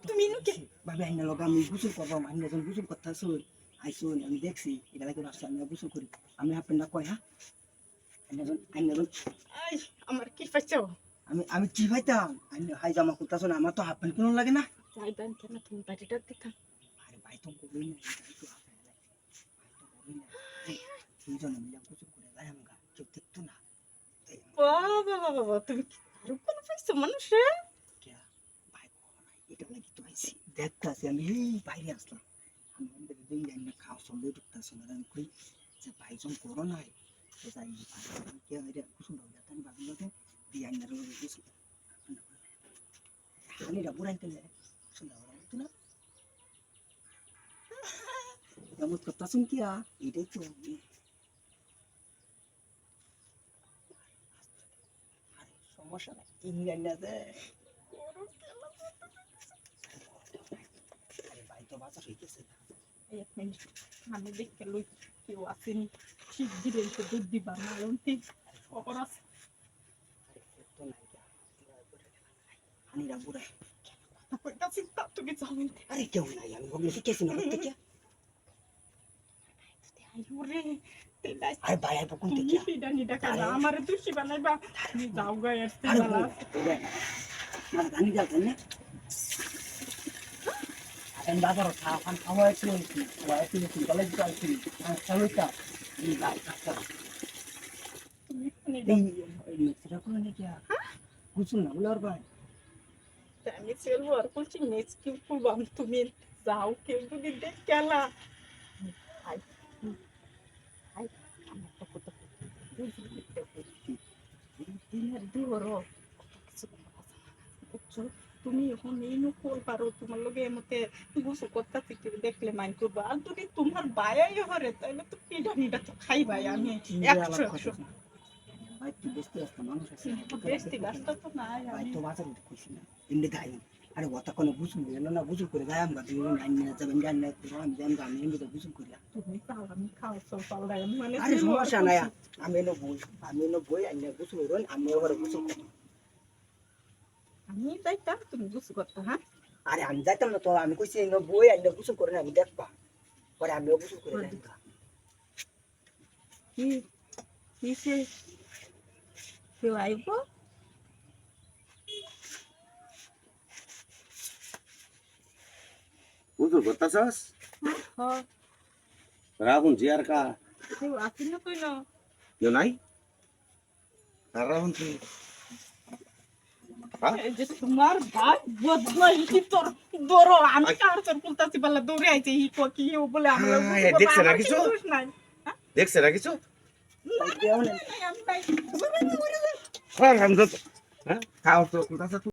তুমি ভাবি আইনা লোক আমি গোসল করবো আমি যখন গোসল করতে আসুন আইসুন আমি দেখছি এটা লাগে আসছে আমি গোসল করি আমি আপনার কয় হ্যাঁ আমার কি পাইছো আমি আমি কি পাইতাম হাই জামা করতেছ না আমার তো হাফ প্যান্ট কোনো লাগে না যাইবেন কেন তুমি বাড়িটা দিতাম আরে ভাই তো করবই না দুইজন মিলে গোসল করে যাই আমরা কেউ দেখতো না বাবা বাবা বাবা তুমি আরো কোন পাইছো মানুষে ভাই এটা নাকি তো আইসি দেখতে আসি আমি এই বাইরে আসলাম আমি আমাদের দুই রান্না খাওয়া সঙ্গে ঢুকতেছি না আমি কই যে ভাইজন করো নাই তো যাই কে এটা গোসল হয়ে যাতে আমি ভাবি না দিয়ে আইনার গোসল আমি রাবুরাই কেন গোসল হওয়া না এমন করতেছেন কি এটাই তো সমস্যা নাই কিনি রান্না আছে আরে ভাই তো বাজার হইতেছে এক মিনিট আমি দেখতে লই কেউ আসেনি ঠিক দিলে তো দুধ দিবা না লন্টি খবর আছে আমি রাবুরাই কইতাছি তা তুমি জানেন আরে কেউ নাই আমি বলি শিখেছি না থেকে আইরে তেলাই আরে ভাই আই বকুন থেকে নিডা নিডা কালা আমারে দুশি বানাইবা তুমি যাও গা এসতে বালা মানে গানি যাচ্ছেন না আমি বাজার খাওয়ান খাওয়া একটু একটু কলেজ যাচ্ছি চালুটা এই ভাই এই মিক্সটা কোন নাকি কুছু না বলার ভাই আমি সেলবো আর কুলছি নেচ কি কুলবাম তুমি যাও কেউ যদি দেখলা হাই হাই আমার তো কত দিনের দিওরো তুমি এখন এই নকল পারো তোমার লগে মতে গোসল করতে থেকে দেখলে মাইন করবো আর যদি তোমার বায়াই হরে তাহলে তো পিঠা নিটা তো খাইবাই আমি 100 ভাই তুই বেস্তি আসতো মানুষ আছে বেস্তি গাছটা তো নাই ভাই তো বাজার খুশি না এমনি গাই আরে ওটা কোনো বুঝুন না বুঝুন করে যাই আমরা দুই আইন না যাবেন জান না তো আমি জান আমি এমনি তো বুঝুন করি তুমি তাও আমি খাও সব পাল্লাই মানে আরে সমস্যা নাই আমি এনো বই আইন না বুঝুন রন আমি ওরে বুঝুন করি আমি যাইতাম তুমি বুঝ করতে হ্যাঁ আরে আমি যাইতাম না তো আমি কইছি এনো বই আইন না বুঝুন করে আমি দেখবা পরে আমি বুঝুন করে যাইবা কি কিসে কেউ আইব বুঝু করতাছস হ্যাঁ রাহুল জিয়ার কা কেউ আসেন না কই না কেউ নাই আর রাহুল তুই এই যে তোমার ভাই বদলাই কি তোর দৌড়ো আমি কার তোর কুলতাছি বলে দৌড়ে আইছে ই কো কি ও বলে আমরা দেখছ না কিছু দেখছ না কিছু আমি ভাই হ্যাঁ খাও তো কোথাছ